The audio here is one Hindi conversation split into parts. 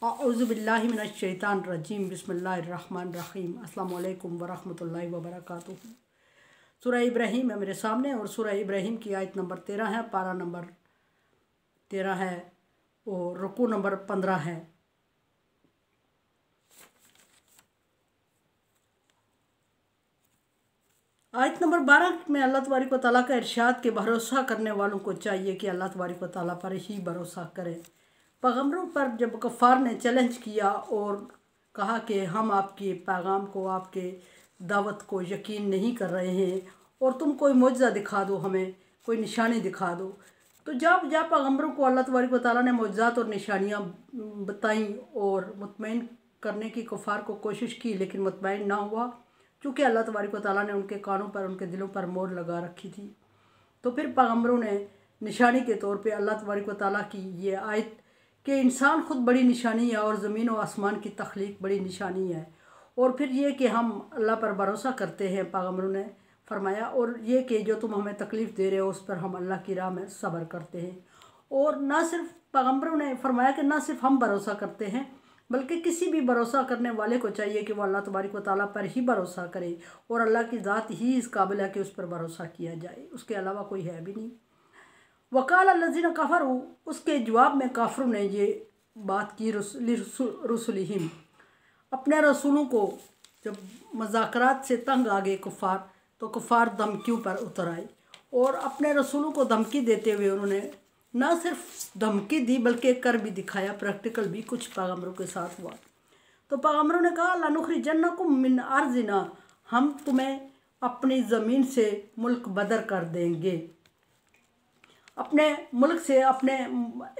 औज़ुबिल्लाहि मिनश्शैतानिर्रजीम बिस्मिल्लाहिर्रहमानिर्रहीम अस्सलामु अलैकुम वरहमतुल्लाहि वबरकातुहू। सूरह इब्राहीम है मेरे सामने और सूरह इब्राहीम की आयत नंबर 13 है, पारा नंबर 13 है और रुकू नंबर 15 है। आयत नंबर 12 में अल्लाह तबारक व तआला का इरशाद के भरोसा करने वालों को चाहिए कि अल्लाह तबारक व तआला पर ही भरोसा करें। पैगम्बरों पर जब कफ़ार ने चैलेंज किया और कहा कि हम आपके पैगाम को, आपके दावत को यकीन नहीं कर रहे हैं और तुम कोई मौजज़ा दिखा दो, हमें कोई निशानी दिखा दो, तो जब पैगम्बरों को अल्लाह तबारक व तआला ने मौजज़ात और निशानियाँ बताईं और मुतमईन करने की कफ़ार को कोशिश की, लेकिन मुतमईन ना हुआ चूँकि अल्लाह तबारक व तआला ने उनके कानों पर, उनके दिलों पर मोहर लगा रखी थी। तो फिर पैगम्बरों ने निशानी के तौर पे अल्लाह तबारक व तआला की ये आयत कि इंसान खुद बड़ी निशानी है और ज़मीन और आसमान की तख्लीक बड़ी निशानी है, और फिर ये कि हम अल्लाह पर भरोसा करते हैं, पैगम्बरों ने फरमाया, और ये कि जो तुम हमें तकलीफ़ दे रहे हो उस पर हम अल्लाह की राह में सब्र करते हैं। और ना सिर्फ पैगम्बरों ने फरमाया कि ना सिर्फ हम भरोसा करते हैं, बल्कि किसी भी भरोसा करने वाले को चाहिए कि वह अल्लाह तबारक व तआला पर ही भरोसा करे और अल्लाह की ज़ात ही इस काबिल है कि उस पर भरोसा किया जाए, उसके अलावा कोई है भी नहीं। वकाल लज़ीना कफ़रू, उसके जवाब में काफरों ने ये बात की रसूलिहिम, अपने रसूलों को जब मज़ाकरात से तंग आ गए कुफ़ार, तो कुफ़ार धमकियों पर उतर आए और अपने रसूलों को धमकी देते हुए उन्होंने ना सिर्फ धमकी दी बल्कि कर भी दिखाया, प्रैक्टिकल भी कुछ पैगम्बरों के साथ हुआ। तो पैगम्बरों ने कहा लनुखरिजन्नकुम मिन अर्ज़िना, हम तुम्हें अपनी ज़मीन से मुल्क बदर कर देंगे, अपने मुल्क से, अपने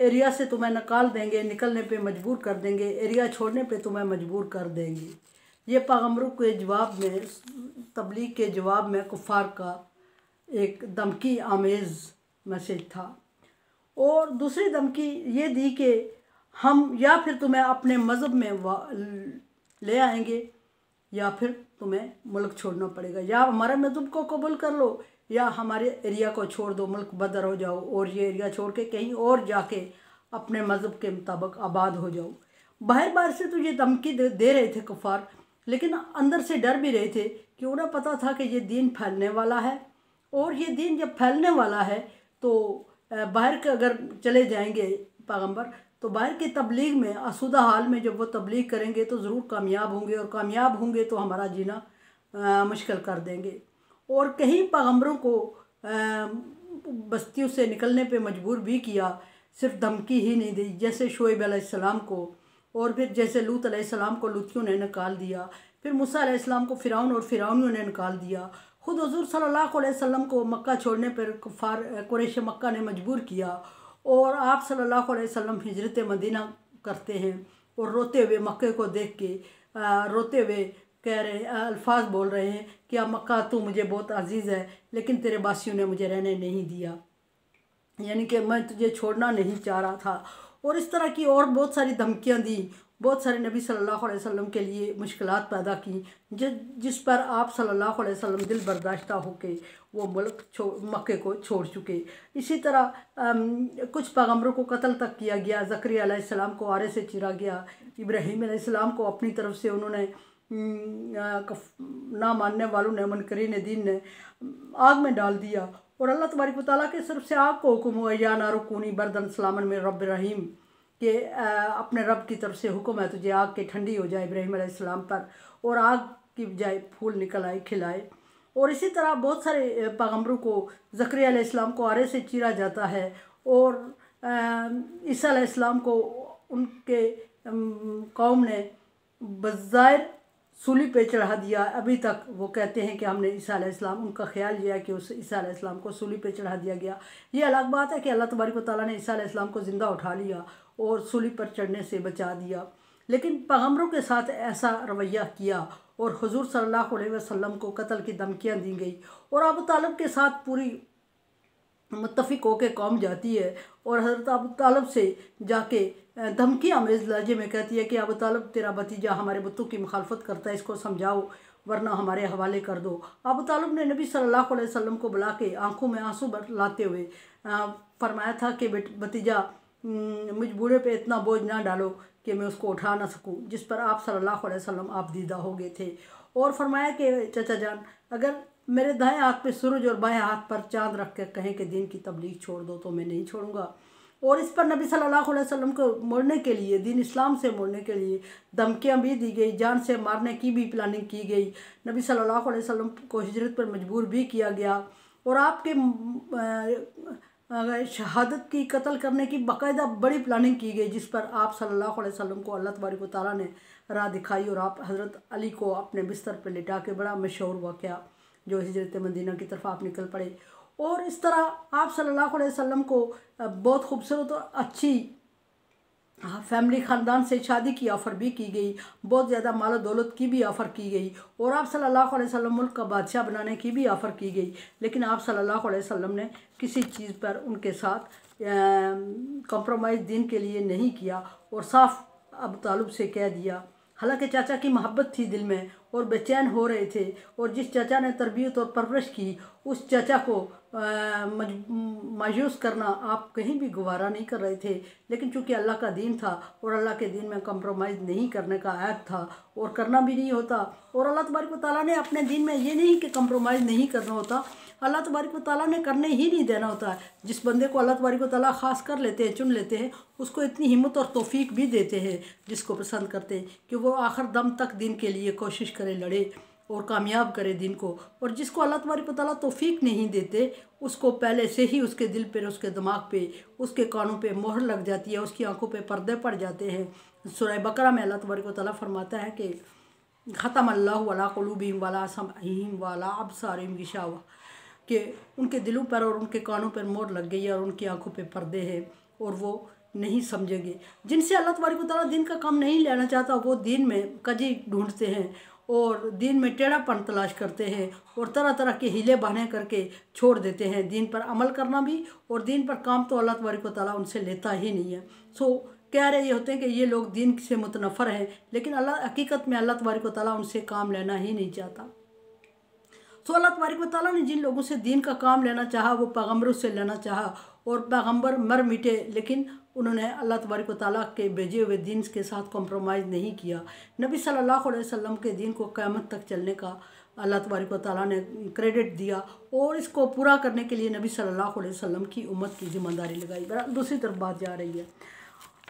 एरिया से तुम्हें निकाल देंगे, निकलने पे मजबूर कर देंगे, एरिया छोड़ने पे तुम्हें मजबूर कर देंगे। ये पैगम्बरों के जवाब में, तबलीग के जवाब में कुफ़ार का एक धमकी आमेज़ मैसेज था। और दूसरी धमकी ये दी कि हम या फिर तुम्हें अपने मज़हब में ले आएंगे या फिर तुम्हें मुल्क छोड़ना पड़ेगा, या हमारे मज़हब को कबूल कर लो या हमारे एरिया को छोड़ दो, मुल्क बदर हो जाओ और ये एरिया छोड़ के कहीं और जाके अपने मज़हब के मुताबिक आबाद हो जाओ। बाहर से तो ये धमकी दे रहे थे कुफ़ार, लेकिन अंदर से डर भी रहे थे कि उन्हें पता था कि ये दीन फैलने वाला है, और ये दीन जब फैलने वाला है तो बाहर के अगर चले जाएंगे पैगम्बर तो बाहर की तबलीग में, आसूदा हाल में जब वो तबलीग करेंगे तो ज़रूर कामयाब होंगे, और कामयाब होंगे तो हमारा जीना मुश्किल कर देंगे। और कहीं पैगम्बरों को बस्तियों से निकलने पे मजबूर भी किया, सिर्फ धमकी ही नहीं दी, जैसे शुएब अलैहिस्सलाम को, और फिर जैसे लूत अलैहिस्सलाम को लूतियों ने निकाल दिया, फिर मूसा अलैहिस्सलाम को फ़िरौन और फ़िरौनियों ने निकाल दिया, खुद हुज़ूर सल्लल्लाहु अलैहि वसल्लम को मक्का छोड़ने पर कुरैश मक्का ने मजबूर किया, और आप सल्लल्लाहु अलैहि वसल्लम हिजरत मदीना करते हैं और रोते हुए मक्के को देख के रोते हुए कह रहे अल्फाज बोल रहे हैं कि अब मक्का तू मुझे बहुत अजीज़ है, लेकिन तेरे बासियों ने मुझे रहने नहीं दिया, यानी कि मैं तुझे छोड़ना नहीं चाह रहा था। और इस तरह की और बहुत सारी धमकियाँ दी, बहुत सारे नबी सल्लल्लाहु अलैहि वसल्लम के लिए मुश्किलात पैदा की, जिस पर आप सल्लल्लाहु अलैहि वसल्लम दिल बर्दाश्ता होके वो मुल्क मक्के को छोड़ चुके। इसी तरह कुछ पैगम्बरों को कत्ल तक किया गया, ज़करिया अलैहिस्सलाम को आरे से चीरा गया, इब्राहीम अलैहिस्सलाम को अपनी तरफ से उन्होंने ना मानने वालों ने, मुनकरीन दीन ने आग में डाल दिया, और अल्लाह तबारक व तआला के तरफ से आग को हुक्म हुआ या नारु कूनी बर्दन सलामन में रब रहीम, कि अपने रब की तरफ से हुक्म है तुझे आग के ठंडी हो जाए इब्राहीम अलैहिस्सलाम पर, और आग की बजाय फूल निकल आए, खिलाए। और इसी तरह बहुत सारे पैगम्बरों को, ज़करिया अलैहिस्सलाम को आरे से चीरा जाता है, और ईसा अलैहिस्सलाम को उनके कौम ने बज़ाहिर सूली पे चढ़ा दिया। अभी तक वो कहते हैं कि हमने ईसा अलैहिस्सलाम, उनका ख्याल यह है कि उस ईसा अलैहिस्सलाम को सूली पे चढ़ा दिया गया। ये अलग बात है कि अल्लाह तबारक व तआला ने ईसा अलैहिस्सलाम को ज़िंदा उठा लिया और सूली पर चढ़ने से बचा दिया, लेकिन पैगम्बरों के साथ ऐसा रवैया किया और हुज़ूर सल्लल्लाहु अलैहि वसल्लम को कत्ल की धमकियाँ दी गई, और अबू तालिब के साथ पूरी मुत्तफ़िक होकर कौम जाती है और हज़रत अबू तालिब से जाके धमकी आमेज़ लहजे में कहती है कि अबू तालिब तेरा भतीजा हमारे बुतों की मुखालफत करता है, इसको समझाओ वरना हमारे हवाले कर दो। अबू तालिब ने नबी सल्लल्लाहु अलैहि वसल्लम को बुला के आंखों में आंसू लाते हुए फरमाया था कि भतीजा मुझ बूढ़े पे इतना बोझ ना डालो कि मैं उसको उठा ना सकूं, जिस पर आप सल्लल्लाहु अलैहि वसल्लम आप दीदा हो गए थे। और फरमाया कि चाचा जान, अगर मेरे दाएं हाथ पे सूरज और बाएं हाथ पर चांद रख कर कहें कि दीन की तबलीग छोड़ दो तो मैं नहीं छोड़ूंगा। और इस पर नबी सल्लल्लाहु अलैहि वसल्लम को मोड़ने के लिए, दीन इस्लाम से मोड़ने के लिए धमकियाँ भी दी गई, जान से मारने की भी प्लानिंग की गई। नबी सल्लल्लाहु अलैहि वसल्लम को हिजरत पर मजबूर भी किया गया और आपके शहादत की कत्ल करने की बाकायदा बड़ी प्लानिंग की गई, जिस पर आप सल्लल्लाहु अलैहि वसल्लम को अल्लाह तबारक व तआला ने राह दिखाई और आप हज़रत अली को अपने बिस्तर पर लिटा के, बड़ा मशहूर वाक़या जो हिजरत मदीना की तरफ आप निकल पड़े। और इस तरह आप सल्लल्लाहु अलैहि वसल्लम को बहुत खूबसूरत और अच्छी फैमिली ख़ानदान से शादी की ऑफ़र भी की गई, बहुत ज़्यादा माल दौलत की भी ऑफ़र की गई और आप सल्लल्लाहु अलैहि वसल्लम मुल्क का बादशाह बनाने की भी ऑफ़र की गई। लेकिन आप सल्लल्लाहु अलैहि वसल्लम ने किसी चीज़ पर उनके साथ कॉम्प्रोमाइज़ दीन के लिए नहीं किया और साफ अबू तालिब से कह दिया। हालांकि चाचा की मोहब्बत थी दिल में और बेचैन हो रहे थे, और जिस चाचा ने तरबियत और परवरिश की उस चाचा को मायूस करना आप कहीं भी गवारा नहीं कर रहे थे। लेकिन चूँकि अल्लाह का दीन था और अल्लाह के दीन में कंप्रोमाइज़ नहीं करने का ऐप था और करना भी नहीं होता, और अल्लाह तबारक व तआला ने अपने दीन में ये नहीं कि कंप्रोमाइज़ नहीं करना होता, अल्लाह तबारक व तआला ने करने ही नहीं देना होता है। जिस बंदे को अल्लाह तबारक व तआला ख़ास कर लेते हैं, चुन लेते हैं, उसको इतनी हिम्मत और तौफीक भी देते हैं जिसको पसंद करते हैं कि वो आखिर दम तक दीन के लिए कोशिश करे, लड़े और कामयाब करे दीन को। और जिसको अल्लाह तबारक व तआला तौफीक नहीं देते उसको पहले से ही उसके दिल पे, उसके दिमाग पे, उसके कानों पे मोहर लग जाती है, उसकी आंखों पे पर्दे पड़ जाते हैं। सूरह बकरा में अल्लाह तबारक व तआला फरमाता है कि ख़तमल्लाहु अला क़ुलूबिहिम वला समइहिम वला अबसारिहिम गिशावा, कि उनके दिलों पर और उनके कानों पर मोहर लग गई है और उनकी आंखों पे पर्दे हैं और वो नहीं समझेंगे। जिनसे अल्लाह तबारक व तआला दीन का काम नहीं लेना चाहता वो दीन में कजी ढूंढते हैं और दीन में टेढ़ापन तलाश करते हैं और तरह तरह के हीले बहाने करके छोड़ देते हैं दीन पर अमल करना भी, और दीन पर काम तो अल्लाह तबारक व तआला उनसे लेता ही नहीं है। सो कह रहे ये होते हैं कि ये लोग दीन से मुतनफ़र हैं, लेकिन अल्लाह हकीकत में अल्लाह तबारक व तआला उनसे काम लेना ही नहीं चाहता। तो अल्लाह तबारक व तआला ने जिन लोगों से दीन का काम लेना चाहा वो पैगम्बरों से लेना चाहा और पैगम्बर मर मिटे, लेकिन उन्होंने अल्लाह तबारक व तआला के भेजे हुए दीन के साथ कॉम्प्रोमाइज़ नहीं किया। नबी सल्लल्लाहु अलैहि वसल्लम के दीन को क़यामत तक चलने का अल्लाह तबारक व तआला ने क्रेडिट दिया और इसको पूरा करने के लिए नबी सल्लल्लाहु अलैहि वसल्लम की उम्मत की ज़िम्मेदारी लगाई। दूसरी तरफ बात जा रही है,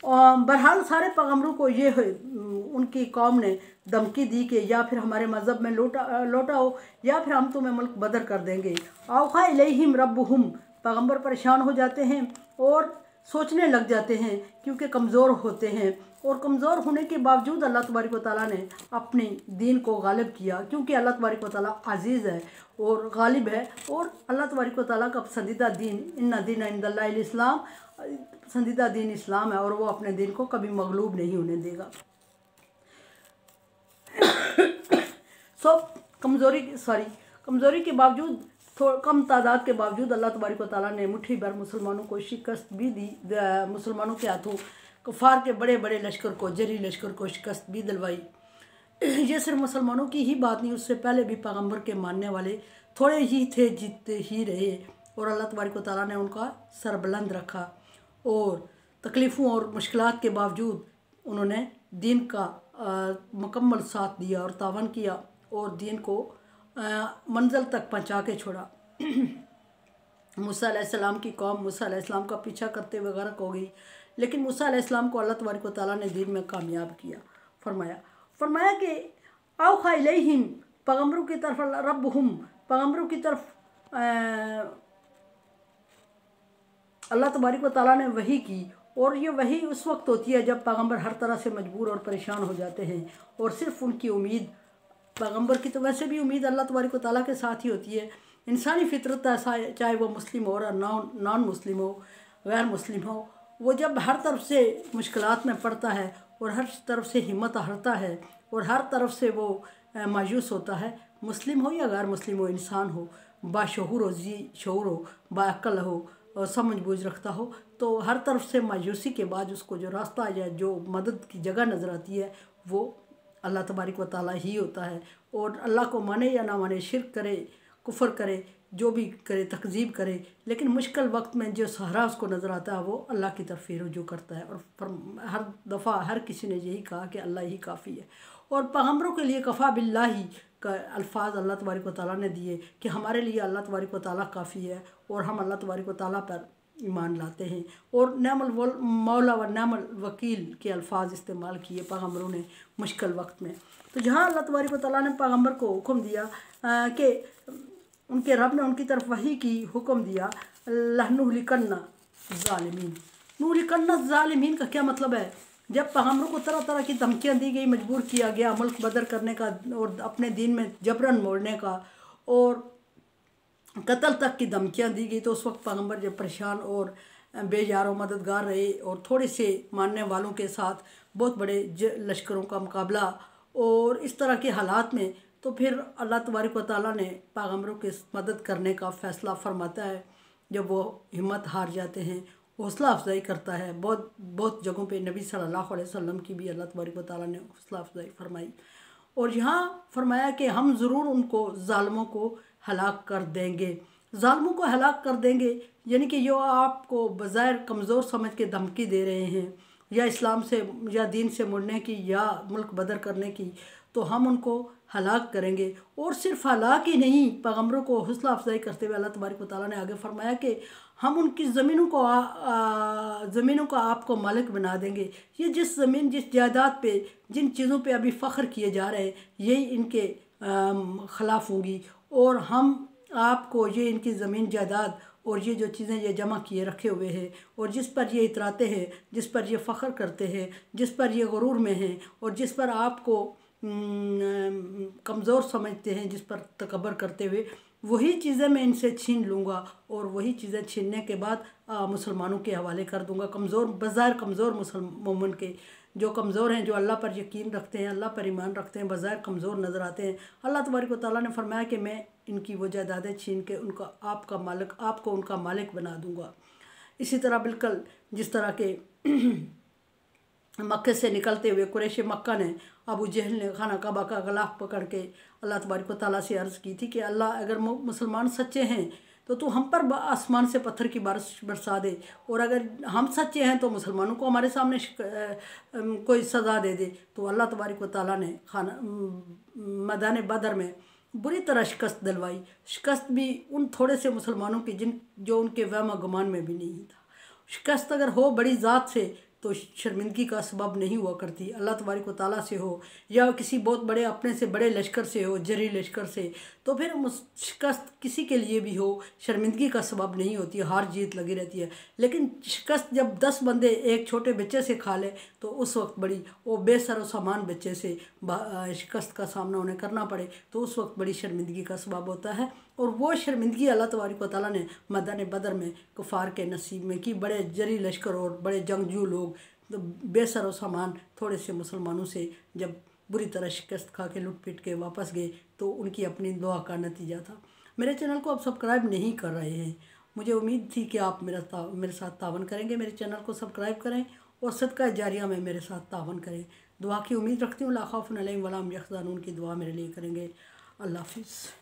बहरहाल सारे पैगम्बरों को ये उनकी कौम ने धमकी दी कि या फिर हमारे मज़हब में लौटाओ या फिर हम तुम्हें मुल्क बदर कर देंगे। औखा इलैहिम रब्बुहुम, पैगम्बर परेशान हो जाते हैं और सोचने लग जाते हैं क्योंकि कमज़ोर होते हैं, और कमज़ोर होने के बावजूद अल्लाह तबारक व तआला ने अपनी दीन को गालिब किया, क्योंकि अल्लाह तबारक व तआला अज़ीज़ है और गालिब है। और अल्लाह तबारक व तआला का पसंदीदा दीन इन्ना दीन इंदल्लाहिल इस्लाम, पसंदीदा दीन इस्लाम है और वो अपने दीन को कभी मगलूब नहीं होने देगा। कमज़ोरी के बावजूद, कम तादाद के बावजूद अल्लाह तबारक व तआला ने मुट्ठी भर मुसलमानों को शिकस्त भी दी। मुसलमानों के हाथों कुफार के बड़े बड़े लश्कर को, जरी लश्कर को शिकस्त भी दिलवाई। ये सिर्फ मुसलमानों की ही बात नहीं, उससे पहले भी पैगम्बर के मानने वाले थोड़े ही थे, जीतते ही रहे और अल्लाह तबारक व तआला ने उनका सर बुलंद रखा और तकलीफ़ों और मुश्किलात के बावजूद उन्होंने दीन का मुकम्मल साथ दिया और तावन किया और दीन को मंजिल तक पहुँचा के छोड़ा। मूसा अलैहिस्सलाम की कौम मूसा अलैहिस्सलाम का पीछा करते हुए गर्क हो गई, लेकिन मूसा अलैहिस्सलाम को अल्लाह तबारक व तआला ने दीन में कामयाब किया। फरमाया कि औखा इलैहिम, पैगम्बरों की तरफ रब्बुहुम, पैगम्बरों की तरफ अल्लाह तबारक व तआला ने वही की, और ये वही उस वक्त होती है जब पैगम्बर हर तरह से मजबूर और परेशान हो जाते हैं और सिर्फ उनकी उम्मीद, पैगम्बर की तो वैसे भी उम्मीद अल्लाह तबारक व तआला के साथ ही होती है। इंसानी फितरत ऐसा है, चाहे वो मुस्लिम हो और नॉन मुस्लिम हो, गैर मुस्लिम हो, वो जब हर तरफ से मुश्किलात में पड़ता है और हर तरफ से हिम्मत हारता है और हर तरफ से वो मायूस होता है, मुस्लिम हो या गैर मुस्लिम हो, इंसान हो, बाशऊर हो, जी शऊर हो, बाअक्ल हो और समझ बूझ रखता हो, तो हर तरफ से मायूसी के बाद उसको जो रास्ता या जो मदद की जगह नज़र आती है वो अल्लाह तबारक व तआला ही होता है। और अल्लाह को माने या ना माने, शिर्क करे, कुफर करे, जो भी करे, तकज़ीब करे, लेकिन मुश्किल वक्त में जो सहारा उसको नज़र आता है वो अल्लाह की तरफ रुजू करता है। और हर दफ़ा हर किसी ने यही कहा कि अल्लाह ही काफ़ी है। और पैगम्बरों के लिए कफ़ा बिल्लाही का अल्फाज अल्लाह तबारक व तआला ने दिए कि हमारे लिए अल्लाह तबारक व तआला काफ़ी है और हम अल्लाह तबारक व तआला पर ईमान लाते हैं। और नेमल मौला व नेमल वकील के अल्फाज इस्तेमाल किए पैगम्बरों ने मुश्किल वक्त में। तो जहाँ अल्लाह तबारक व तआला ने पैगम्बर को हुक्म दिया कि उनके रब ने उनकी तरफ वही की हुक्म दिया, लनुहलिकन्ना ज़ालिमीन। नुहलिकन्ना ज़ालिमीन का क्या मतलब है? जब पैगम्बरों को तरह तरह की धमकियाँ दी गई, मजबूर किया गया मुल्क बदर करने का और अपने दीन में जबरन मोड़ने का और कत्ल तक की धमकियाँ दी गई, तो उस वक्त पैगम्बर जब परेशान और बेयारो मददगार रहे और थोड़े से मानने वालों के साथ बहुत बड़े लश्करों का मुकाबला और इस तरह के हालात में, तो फिर अल्लाह तबारक व तआला ने पैगम्बरों की मदद करने का फ़ैसला फरमाता है। जब वो हिम्मत हार जाते हैं, हौसला अफजाई करता है। बहुत बहुत जगहों पे नबी सल्लल्लाहु अलैहि वसल्लम की भी अल्लाह तबारक व तआला ने हौसला अफजाई फरमाई और यहाँ फरमाया कि हम ज़रूर उनको ज़ालिमों को हलाक कर देंगे। ज़ालिमों को हलाक कर देंगे यानी कि जो आपको बज़ाहिर कमज़ोर समझ के धमकी दे रहे हैं या इस्लाम से या दीन से मुड़ने की या मुल्क बदर करने की, तो हम उनको हलाक करेंगे। और सिर्फ हलाक ही नहीं, पैगम्बरों को हौसला अफजाई करते हुए अल्लाह तबारक व तआला ने आगे फरमाया कि हम उनकी ज़मीनों को आपको मालिक बना देंगे। ये जिस ज़मीन जिस जायदाद पे जिन चीज़ों पे अभी फ़ख्र किए जा रहे हैं, यही इनके ख़िलाफ़ होंगी और हम आपको ये इनकी ज़मीन जायदाद और ये जो चीज़ें ये जमा किए रखे हुए हैं और जिस पर ये इतराते हैं, जिस पर ये फ़ख्र करते हैं, जिस पर ये गुरूर में हैं और जिस पर आपको कमज़ोर समझते हैं, जिस पर तकब्बर करते हुए, वही चीज़ें मैं इनसे छीन लूँगा और वही चीज़ें छीनने के बाद मुसलमानों के हवाले कर दूँगा। कमज़ोर बज़ाहिर कमज़ोर मोमिन के जो कमज़ोर हैं, जो अल्लाह पर यकीन रखते हैं, अल्लाह पर ईमान रखते हैं, बज़ाहिर कमज़ोर नज़र आते हैं, अल्लाह तबारक व तआला ने फरमाया कि मैं इनकी वो जायदादें छीन के उनका आपको उनका मालिक बना दूँगा। इसी तरह बिल्कुल जिस तरह के मक्के से निकलते हुए कुरैश मक्का ने अबू जहल ने खाना काबा का ग़िलाफ़ पकड़ के अल्लाह तबारक व तआला से अर्ज़ की थी कि अल्लाह अगर मुसलमान सच्चे हैं तो तू हम पर आसमान से पत्थर की बारिश बरसा दे, और अगर हम सच्चे हैं तो मुसलमानों को हमारे सामने कोई सज़ा दे दे। तो अल्लाह तबारक व तआला ने मैदान बदर में बुरी तरह शिकस्त दिलवाई। शिकस्त भी उन थोड़े से मुसलमानों की जो उनके वहम गुमान में भी नहीं था। शिकस्त अगर हो बड़ी ज़ात से तो शर्मिंदगी का सबब नहीं हुआ करती। अल्लाह तबारक व तआला से हो या किसी बहुत बड़े अपने से बड़े लश्कर से हो, जरी लश्कर से, तो फिर शिकस्त किसी के लिए भी हो शर्मिंदगी का सबब नहीं होती, हार जीत लगी रहती है। लेकिन शिकस्त जब 10 बंदे एक छोटे बच्चे से खा ले तो उस वक्त बड़ी वो बेसर सामान बच्चे से शिकस्त का सामना उन्हें करना पड़े तो उस वक्त बड़ी शर्मिंदगी का सबब होता है। और वो शर्मिंदगी अल्लाह तबारक व तआला ने मैदान बदर में कुफार के नसीब में की। बड़े जरी लश्कर और बड़े जंगजू लोग तो बेसर और सामान थोड़े से मुसलमानों से जब बुरी तरह शिकस्त खा के लुट पिट के वापस गए तो उनकी अपनी दुआ का नतीजा था। मेरे चैनल को आप सब्सक्राइब नहीं कर रहे हैं, मुझे उम्मीद थी कि आप मेरे साथ तावन करेंगे। मेरे चैनल को सब्सक्राइब करें और सदका जारिया में मेरे साथ तावन करें। दुआ की उम्मीद रखती हूँ। ला खौफुन अलैहिम वला हुम यहज़नून की दुआ मेरे लिए करेंगे। अल्लाह हाफ़िज़।